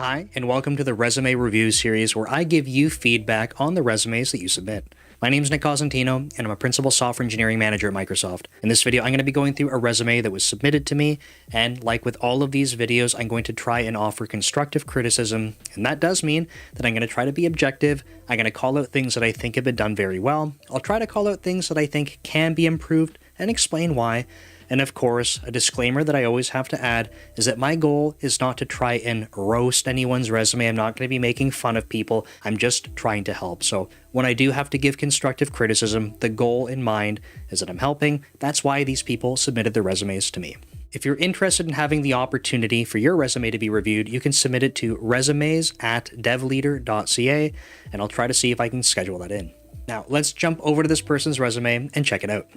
Hi, and welcome to the Resume Review series where I give you feedback on the resumes that you submit. My name is Nick Cosentino, and I'm a Principal Software Engineering Manager at Microsoft. In this video, I'm going to be going through a resume that was submitted to me, and like with all of these videos, I'm going to try and offer constructive criticism, and that does mean that I'm going to try to be objective. I'm going to call out things that I think have been done very well. I'll try to call out things that I think can be improved and explain why. And of course, a disclaimer that I always have to add is that my goal is not to try and roast anyone's resume. I'm not going to be making fun of people. I'm just trying to help. So when I do have to give constructive criticism, the goal in mind is that I'm helping. That's why these people submitted their resumes to me. If you're interested in having the opportunity for your resume to be reviewed, you can submit it to resumes@devleader.ca, and I'll try to see if I can schedule that in. Now, let's jump over to this person's resume and check it out.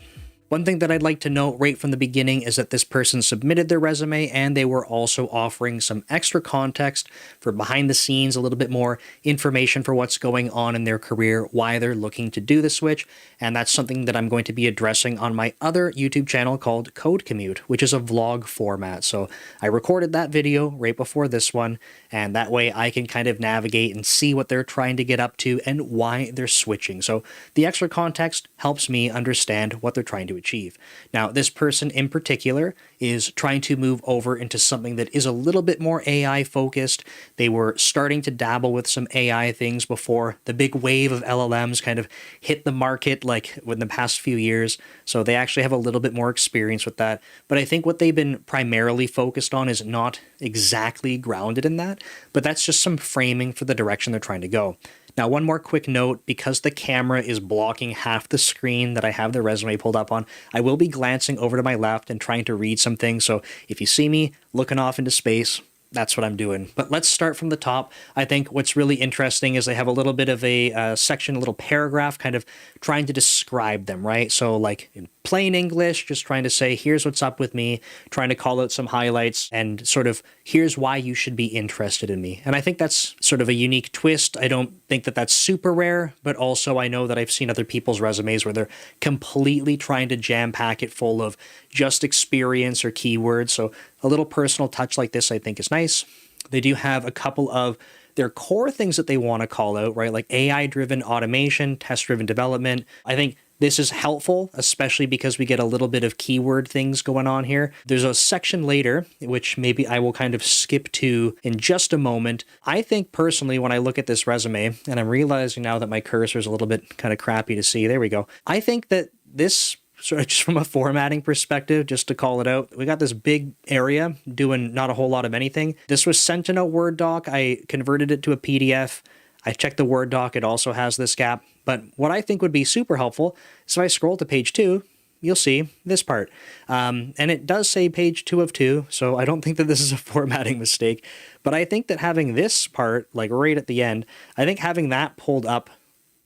One thing that I'd like to note right from the beginning is that this person submitted their resume and they were also offering some extra context for behind the scenes, a little bit more information for what's going on in their career, why they're looking to do the switch. And that's something that I'm going to be addressing on my other YouTube channel called Code Commute, which is a vlog format. So I recorded that video right before this one, and that way I can kind of navigate and see what they're trying to get up to and why they're switching. So the extra context helps me understand what they're trying to achieve. Now, this person in particular is trying to move over into something that is a little bit more AI focused. They were starting to dabble with some AI things before the big wave of LLMs kind of hit the market like in the past few years. So they actually have a little bit more experience with that. But I think what they've been primarily focused on is not exactly grounded in that, but that's just some framing for the direction they're trying to go. Now, one more quick note, because the camera is blocking half the screen that I have the resume pulled up on, I will be glancing over to my left and trying to read some things. So if you see me looking off into space, that's what I'm doing. But let's start from the top. I think what's really interesting is they have a little bit of a section, a little paragraph kind of trying to describe them, right? So like in plain English, just trying to say, here's what's up with me, trying to call out some highlights and sort of, here's why you should be interested in me. And I think that's sort of a unique twist. I don't think that that's super rare, but also I know that I've seen other people's resumes where they're completely trying to jam pack it full of just experience or keywords. So a little personal touch like this, I think, is nice. They do have a couple of their core things that they want to call out, right? Like AI-driven automation, test-driven development. I think this is helpful, especially because we get a little bit of keyword things going on here. There's a section later, which maybe I will kind of skip to in just a moment. I think personally, when I look at this resume, and I'm realizing now that my cursor is a little bit kind of crappy to see, there we go. I think that this, sort of just from a formatting perspective, just to call it out, we got this big area doing not a whole lot of anything. This was sent in a Word doc. I converted it to a PDF. I checked the Word doc. It also has this gap. But what I think would be super helpful is if I scroll to page 2, you'll see this part. And it does say page 2 of 2, so I don't think that this is a formatting mistake. But I think that having this part, like right at the end, I think having that pulled up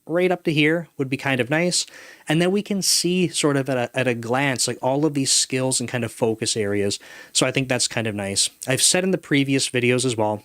right up to here would be kind of nice. And then we can see sort of at a glance, like all of these skills and kind of focus areas. So I think that's kind of nice. I've said in the previous videos as well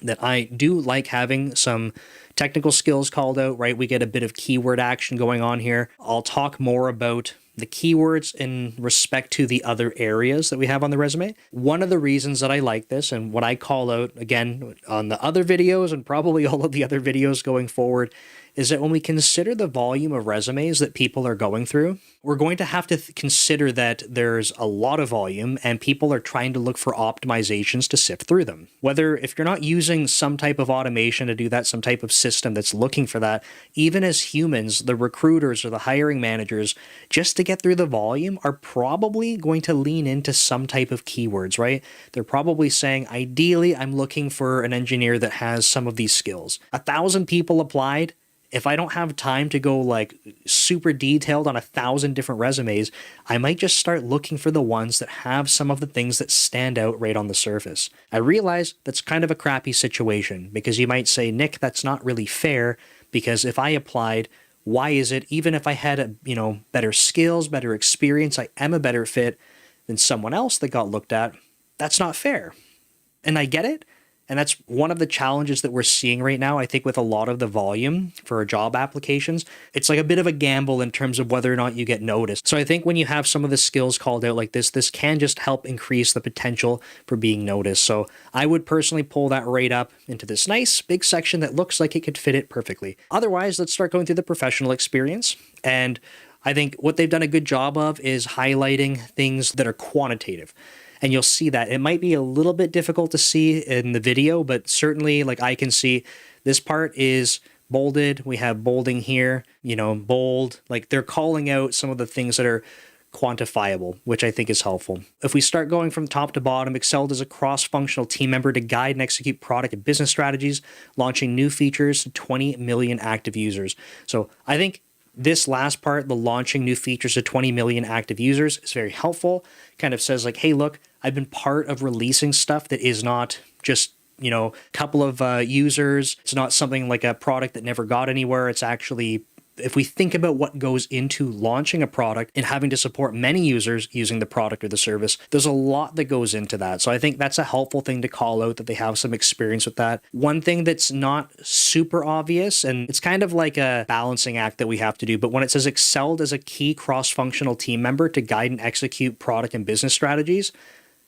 that I do like having some technical skills called out, right? We get a bit of keyword action going on here. I'll talk more about the keywords in respect to the other areas that we have on the resume. One of the reasons that I like this and what I call out, again, on the other videos and probably all of the other videos going forward, is that when we consider the volume of resumes that people are going through, we're going to have to consider that there's a lot of volume and people are trying to look for optimizations to sift through them. Whether if you're not using some type of automation to do that, some type of system that's looking for that, even as humans, the recruiters or the hiring managers, just to get through the volume, are probably going to lean into some type of keywords, right? They're probably saying, ideally, I'm looking for an engineer that has some of these skills. 1,000 people applied. If I don't have time to go like super detailed on 1,000 different resumes, I might just start looking for the ones that have some of the things that stand out right on the surface. I realize that's kind of a crappy situation because you might say, Nick, that's not really fair because if I applied, why is it, even if I had better skills, better experience, I am a better fit than someone else that got looked at, that's not fair. And I get it. And that's one of the challenges that we're seeing right now, I think, with a lot of the volume for job applications. It's like a bit of a gamble in terms of whether or not you get noticed. So I think when you have some of the skills called out like this can just help increase the potential for being noticed. So I would personally pull that right up into this nice big section that looks like it could fit it perfectly. Otherwise, let's start going through the professional experience. And I think what they've done a good job of is highlighting things that are quantitative. And you'll see that. It might be a little bit difficult to see in the video, but certainly like I can see this part is bolded. We have bolding here, bold. Like they're calling out some of the things that are quantifiable, which I think is helpful. If we start going from top to bottom, excelled as a cross-functional team member to guide and execute product and business strategies, launching new features to 20 million active users. So I think this last part, the launching new features to 20 million active users, is very helpful. Kind of says like, hey, look, I've been part of releasing stuff that is not just, a couple of users. It's not something like a product that never got anywhere. It's actually, if we think about what goes into launching a product and having to support many users using the product or the service, there's a lot that goes into that. So I think that's a helpful thing to call out, that they have some experience with that. One thing that's not super obvious, and it's kind of like a balancing act that we have to do, but when it says excelled as a key cross-functional team member to guide and execute product and business strategies,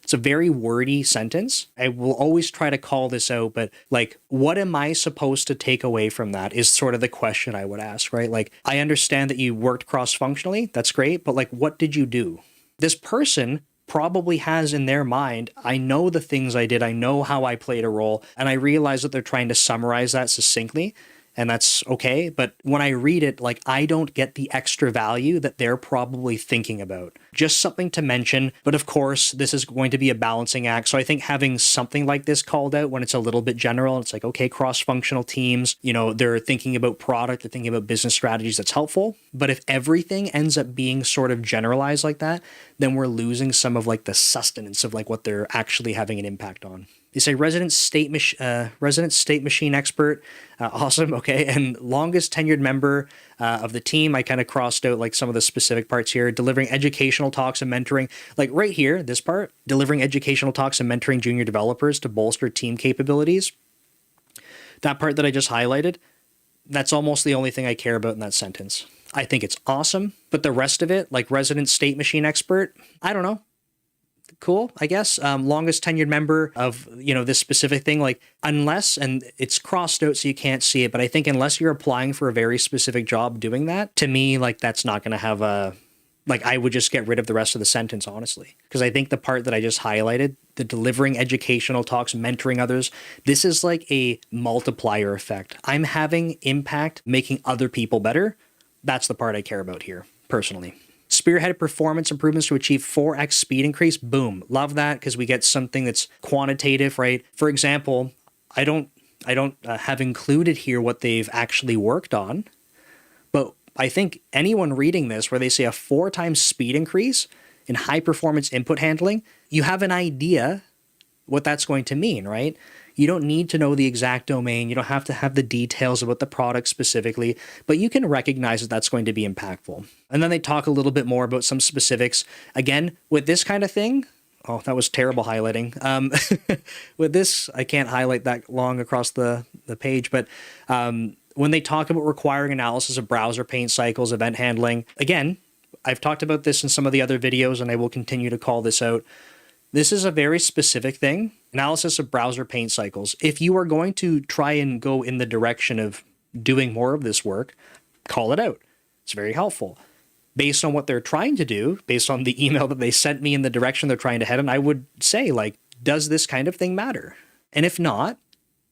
it's a very wordy sentence. I will always try to call this out, but like, what am I supposed to take away from that is sort of the question I would ask, right? Like, I understand that you worked cross-functionally. That's great. But like, what did you do? This person probably has in their mind, I know the things I did. I know how I played a role. And I realize that they're trying to summarize that succinctly. And that's okay. But when I read it, like, I don't get the extra value that they're probably thinking about. Just something to mention. But of course, this is going to be a balancing act. So I think having something like this called out when it's a little bit general, it's like, okay, cross-functional teams, they're thinking about product, they're thinking about business strategies, that's helpful. But if everything ends up being sort of generalized like that, then we're losing some of like the sustenance of like what they're actually having an impact on. They say resident state machine expert. Awesome. Okay. And longest tenured member of the team. I kind of crossed out like some of the specific parts here. Delivering educational talks and mentoring. Like right here, this part, delivering educational talks and mentoring junior developers to bolster team capabilities. That part that I just highlighted, that's almost the only thing I care about in that sentence. I think it's awesome. But the rest of it, like resident state machine expert, I don't know. Cool, I guess. Longest tenured member of, this specific thing, like unless, and it's crossed out so you can't see it, but I think unless you're applying for a very specific job doing that, to me, like that's not going to have I would just get rid of the rest of the sentence, honestly. Because I think the part that I just highlighted, the delivering educational talks, mentoring others, this is like a multiplier effect. I'm having impact, making other people better. That's the part I care about here, personally. Spearheaded performance improvements to achieve 4x speed increase. Boom. Love that, because we get something that's quantitative, right? For example, I don't have included here what they've actually worked on, but I think anyone reading this where they say a 4 times speed increase in high performance input handling, you have an idea what that's going to mean, right? You don't need to know the exact domain. You don't have to have the details about the product specifically, but you can recognize that that's going to be impactful. And then they talk a little bit more about some specifics. Again, with this kind of thing, oh, that was terrible highlighting. With this, I can't highlight that long across the page, but when they talk about requiring analysis of browser paint cycles, event handling, again, I've talked about this in some of the other videos, and I will continue to call this out. This is a very specific thing, analysis of browser paint cycles. If you are going to try and go in the direction of doing more of this work, call it out. It's very helpful. Based on what they're trying to do, based on the email that they sent me in the direction they're trying to head in, I would say, like, does this kind of thing matter? And if not,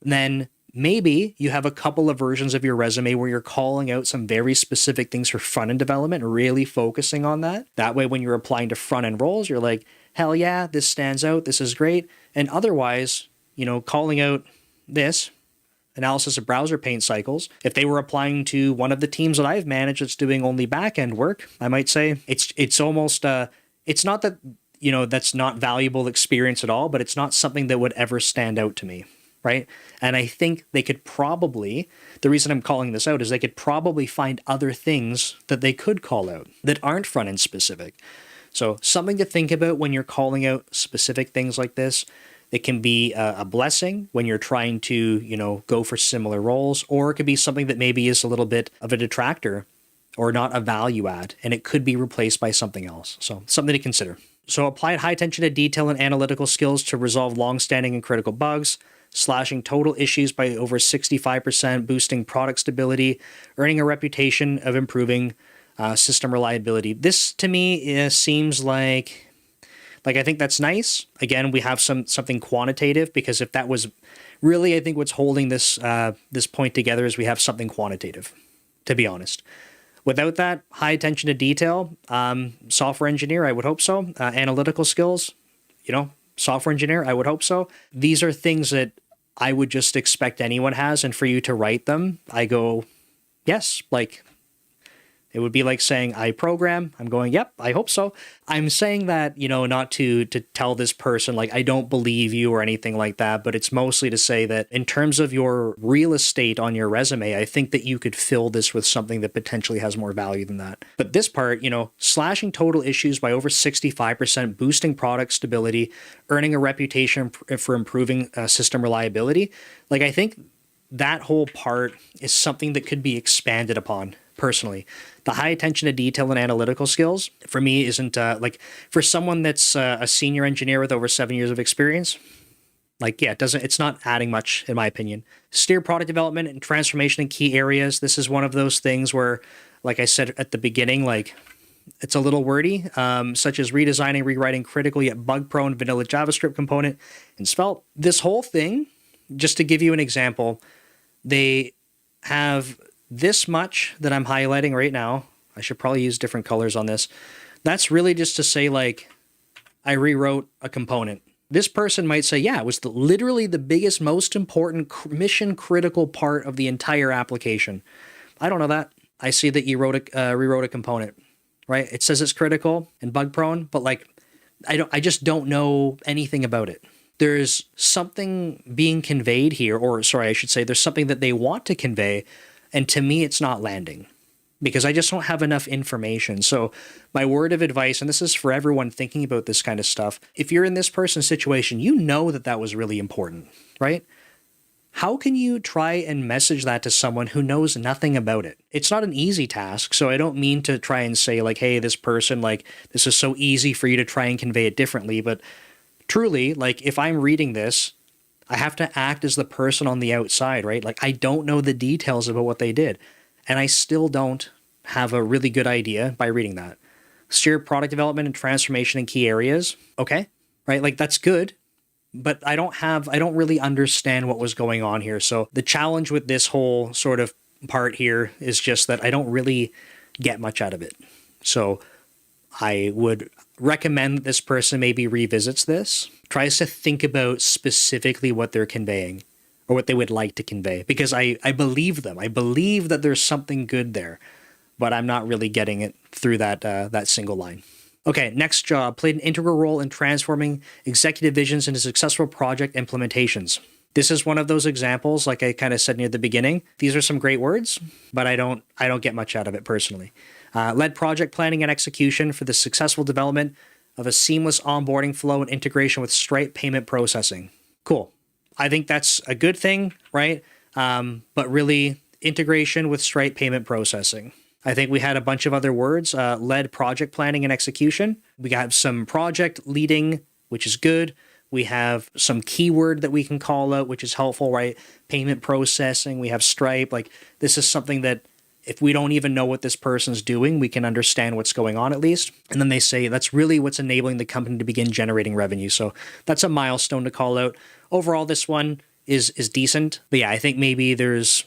then maybe you have a couple of versions of your resume where you're calling out some very specific things for front-end development, really focusing on that. That way, when you're applying to front-end roles, you're like, hell yeah, this stands out, this is great. And otherwise, calling out this, analysis of browser paint cycles, if they were applying to one of the teams that I've managed that's doing only back-end work, I might say it's almost, it's not that, that's not valuable experience at all, but it's not something that would ever stand out to me, right? And I think they could probably, the reason I'm calling this out is they could probably find other things that they could call out that aren't front-end specific. So something to think about when you're calling out specific things like this. It can be a blessing when you're trying to, go for similar roles, or it could be something that maybe is a little bit of a detractor or not a value add, and it could be replaced by something else. So something to consider. So applied high attention to detail and analytical skills to resolve long-standing and critical bugs, slashing total issues by over 65%, boosting product stability, earning a reputation of improving system reliability. This to me seems like I think that's nice. Again, we have something quantitative, because if that was really, I think what's holding this this point together is we have something quantitative, to be honest. Without that, high attention to detail, software engineer, I would hope so. Analytical skills, software engineer, I would hope so. These are things that I would just expect anyone has, and for you to write them, I go, yes, it would be like saying, I program. I'm going, yep, I hope so. I'm saying that, not to tell this person, I don't believe you or anything like that, but it's mostly to say that in terms of your real estate on your resume, I think that you could fill this with something that potentially has more value than that. But this part, slashing total issues by over 65%, boosting product stability, earning a reputation for improving system reliability. I think that whole part is something that could be expanded upon. Personally, the high attention to detail and analytical skills for me isn't for someone that's a senior engineer with over 7 years of experience. It's not adding much in my opinion. Steer product development and transformation in key areas. This is one of those things where, like I said at the beginning, it's a little wordy, such as redesigning, rewriting critical yet bug-prone vanilla JavaScript component in Svelte. This whole thing, just to give you an example, they have this much that I'm highlighting right now. I should probably use different colors on this. That's really just to say, I rewrote a component. This person might say, yeah, it was literally the biggest, most important mission critical part of the entire application. I don't know that. I see that you rewrote a component, right? It says it's critical and bug prone, but I just don't know anything about it. There's something being conveyed here, or sorry, I should say there's something that they want to convey, and to me, it's not landing because I just don't have enough information. So my word of advice, and this is for everyone thinking about this kind of stuff, if you're in this person's situation, you know that was really important, right? How can you try and message that to someone who knows nothing about it? It's not an easy task, so I don't mean to try and say hey, this person, this is so easy for you to try and convey it differently, but truly, if I'm reading this, I have to act as the person on the outside, right? I don't know the details about what they did, and I still don't have a really good idea by reading that. Steer product development and transformation in key areas. Okay, right? That's good, but I don't really understand what was going on here. So the challenge with this whole sort of part here is just that I don't really get much out of it. So I would recommend that this person maybe revisits this, tries to think about specifically what they're conveying or what they would like to convey, because I believe them. I believe that there's something good there, but I'm not really getting it through that single line. Okay, next job, played an integral role in transforming executive visions into successful project implementations. This is one of those examples, like I kind of said near the beginning. These are some great words, but I don't get much out of it personally. Led project planning and execution for the successful development of a seamless onboarding flow and integration with Stripe payment processing. Cool. I think that's a good thing, right? But really, integration with Stripe payment processing. I think we had a bunch of other words, led project planning and execution. We got some project leading, which is good. We have some keyword that we can call out, which is helpful, right? Payment processing. We have Stripe. This is something that if we don't even know what this person's doing, we can understand what's going on at least. And then they say that's really what's enabling the company to begin generating revenue. So that's a milestone to call out. Overall, this one is decent. But yeah, I think maybe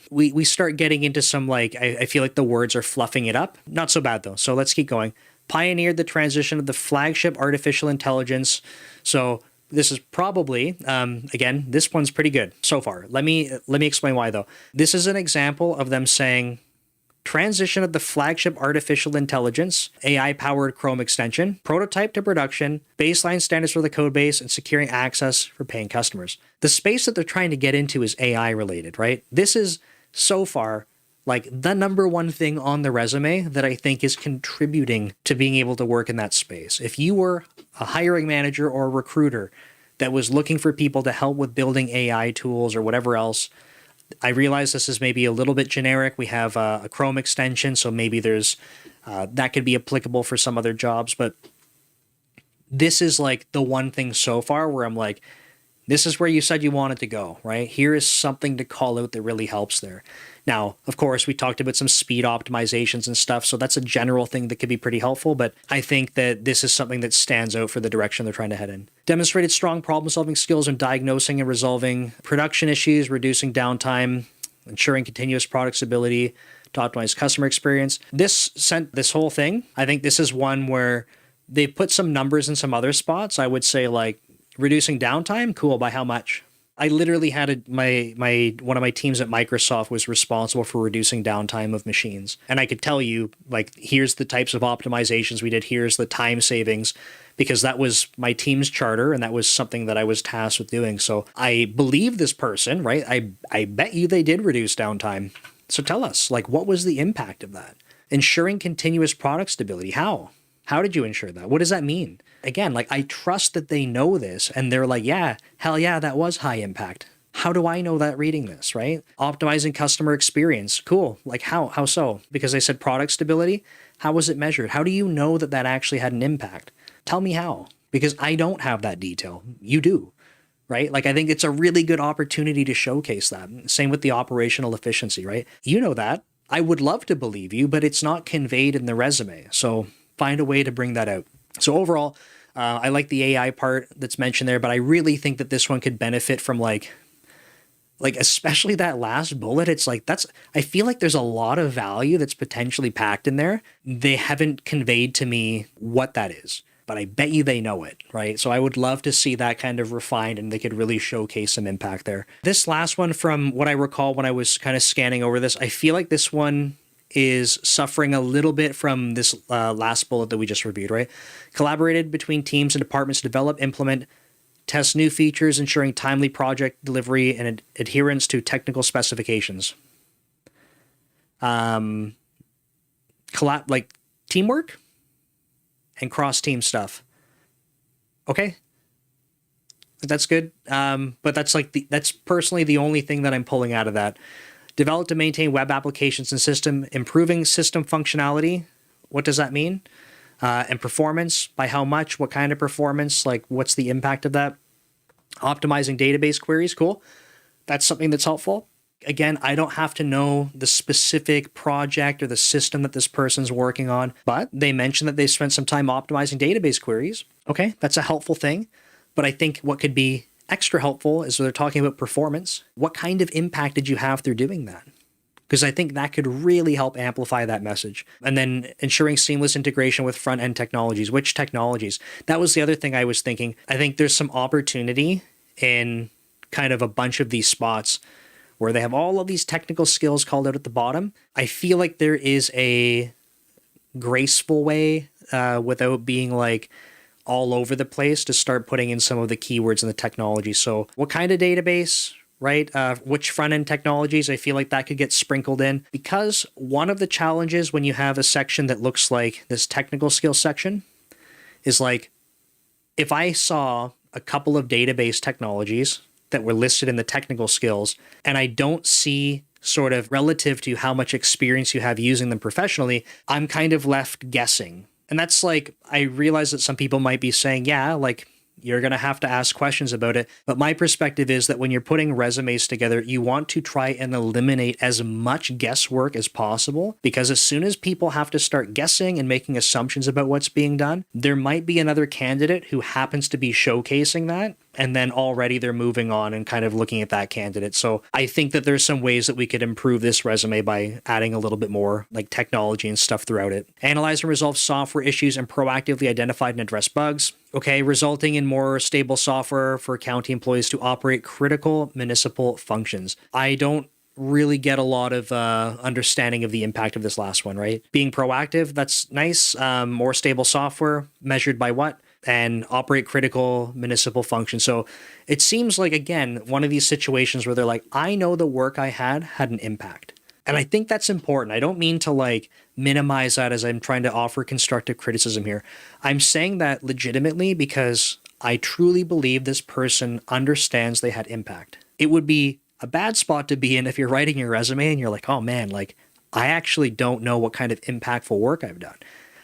we start getting into some I feel like the words are fluffing it up. Not so bad though. So let's keep going. Pioneered the transition of the flagship artificial intelligence. So this is probably, again, this one's pretty good so far. Let me explain why though. This is an example of them saying, transition of the flagship artificial intelligence, AI-powered Chrome extension, prototype to production, baseline standards for the code base, and securing access for paying customers. The space that they're trying to get into is AI related, right? This is so far the number one thing on the resume that I think is contributing to being able to work in that space. If you were a hiring manager or a recruiter, that was looking for people to help with building AI tools or whatever else. I realize this is maybe a little bit generic. We have a Chrome extension, so maybe there's that could be applicable for some other jobs. But this is like the one thing so far where I'm like, this is where you said you wanted to go, right? Here is something to call out that really helps there. Now, of course, we talked about some speed optimizations and stuff, so that's a general thing that could be pretty helpful, but I think that this is something that stands out for the direction they're trying to head in. Demonstrated strong problem-solving skills in diagnosing and resolving production issues, reducing downtime, ensuring continuous product stability to optimize customer experience. This whole thing, I think this is one where they put some numbers in some other spots. I would say like reducing downtime, cool, by how much? I literally had one of my teams at Microsoft was responsible for reducing downtime of machines. And I could tell you, like, here's the types of optimizations we did, here's the time savings, because that was my team's charter and that was something that I was tasked with doing. So I believe this person, right? I bet you they did reduce downtime. So tell us, like, what was the impact of that? Ensuring continuous product stability. How? How did you ensure that? What does that mean? Again, like, I trust that they know this and they're like, yeah, hell yeah, that was high impact. How do I know that reading this, right? Optimizing customer experience. Cool. Like how so? Because I said product stability. How was it measured? How do you know that that actually had an impact? Tell me how, because I don't have that detail. You do, right? Like, I think it's a really good opportunity to showcase that. Same with the operational efficiency, right? You know that. I would love to believe you, but it's not conveyed in the resume. So find a way to bring that out. So overall, I like the AI part that's mentioned there, but I really think that this one could benefit from like especially that last bullet. It's like, I feel like there's a lot of value that's potentially packed in there. They haven't conveyed to me what that is, but I bet you they know it, right? So I would love to see that kind of refined and they could really showcase some impact there. This last one, from what I recall when I was kind of scanning over this, I feel like this one is suffering a little bit from this last bullet that we just reviewed, right? Collaborated between teams and departments to develop, implement, test new features, ensuring timely project delivery and adherence to technical specifications. Like teamwork and cross-team stuff. Okay, that's good. But that's personally the only thing that I'm pulling out of that. Develop to maintain web applications and system, improving system functionality. What does that mean? And performance, by how much, what kind of performance, like what's the impact of that? Optimizing database queries, cool. That's something that's helpful. Again, I don't have to know the specific project or the system that this person's working on, but they mentioned that they spent some time optimizing database queries. Okay, that's a helpful thing. But I think what could be extra helpful is when they're talking about performance. What kind of impact did you have through doing that? Because I think that could really help amplify that message. And then ensuring seamless integration with front-end technologies. Which technologies? That was the other thing I was thinking. I think there's some opportunity in kind of a bunch of these spots where they have all of these technical skills called out at the bottom. I feel like there is a graceful way without being like all over the place to start putting in some of the keywords and the technology. So what kind of database, right? Which front-end technologies? I feel like that could get sprinkled in, because one of the challenges when you have a section that looks like this technical skills section is like, if I saw a couple of database technologies that were listed in the technical skills and I don't see sort of relative to how much experience you have using them professionally, I'm kind of left guessing. And that's like, I realize that some people might be saying, yeah, like, you're going to have to ask questions about it. But my perspective is that when you're putting resumes together, you want to try and eliminate as much guesswork as possible, because as soon as people have to start guessing and making assumptions about what's being done, there might be another candidate who happens to be showcasing that. And then already they're moving on and kind of looking at that candidate. So I think that there's some ways that we could improve this resume by adding a little bit more like technology and stuff throughout it. Analyze and resolve software issues and proactively identify and address bugs. Okay, resulting in more stable software for county employees to operate critical municipal functions. I don't really get a lot of understanding of the impact of this last one, right? Being proactive, that's nice. More stable software, measured by what? And operate critical municipal functions. So it seems like, again, one of these situations where they're like, I know the work I had an impact. And I think that's important. I don't mean to like minimize that as I'm trying to offer constructive criticism here. I'm saying that legitimately because I truly believe this person understands they had impact. It would be a bad spot to be in if you're writing your resume and you're like, oh man, like I actually don't know what kind of impactful work I've done.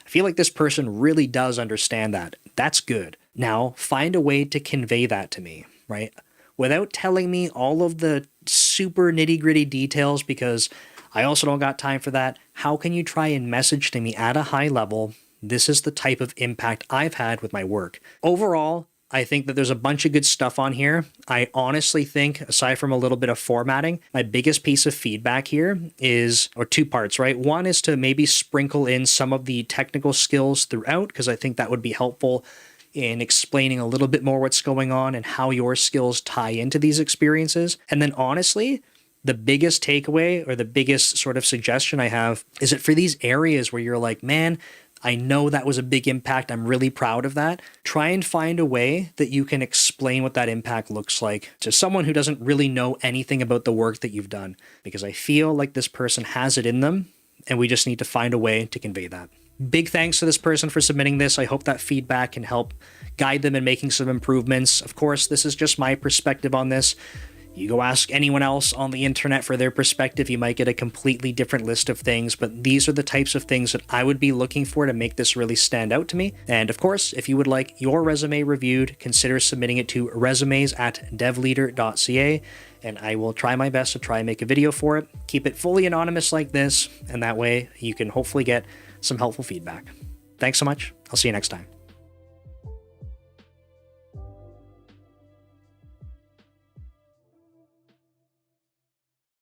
I feel like this person really does understand that. That's good. Now, find a way to convey that to me, right? Without telling me all of the super nitty-gritty details, because I also don't got time for that. How can you try and message to me at a high level, this is the type of impact I've had with my work? Overall, I think that there's a bunch of good stuff on here. I honestly think, aside from a little bit of formatting, my biggest piece of feedback here is, or two parts, right? One is to maybe sprinkle in some of the technical skills throughout, because I think that would be helpful in explaining a little bit more what's going on and how your skills tie into these experiences. And then honestly, the biggest takeaway or the biggest sort of suggestion I have is that for these areas where you're like, man, I know that was a big impact, I'm really proud of that, try and find a way that you can explain what that impact looks like to someone who doesn't really know anything about the work that you've done, because I feel like this person has it in them and we just need to find a way to convey that. Big thanks to this person for submitting this. I hope that feedback can help guide them in making some improvements. Of course, this is just my perspective on this. You go ask anyone else on the internet for their perspective, you might get a completely different list of things, but these are the types of things that I would be looking for to make this really stand out to me. And of course, if you would like your resume reviewed, consider submitting it to resumes@devleader.ca, and I will try my best to try and make a video for it. Keep it fully anonymous like this, and that way you can hopefully get some helpful feedback. Thanks so much. I'll see you next time.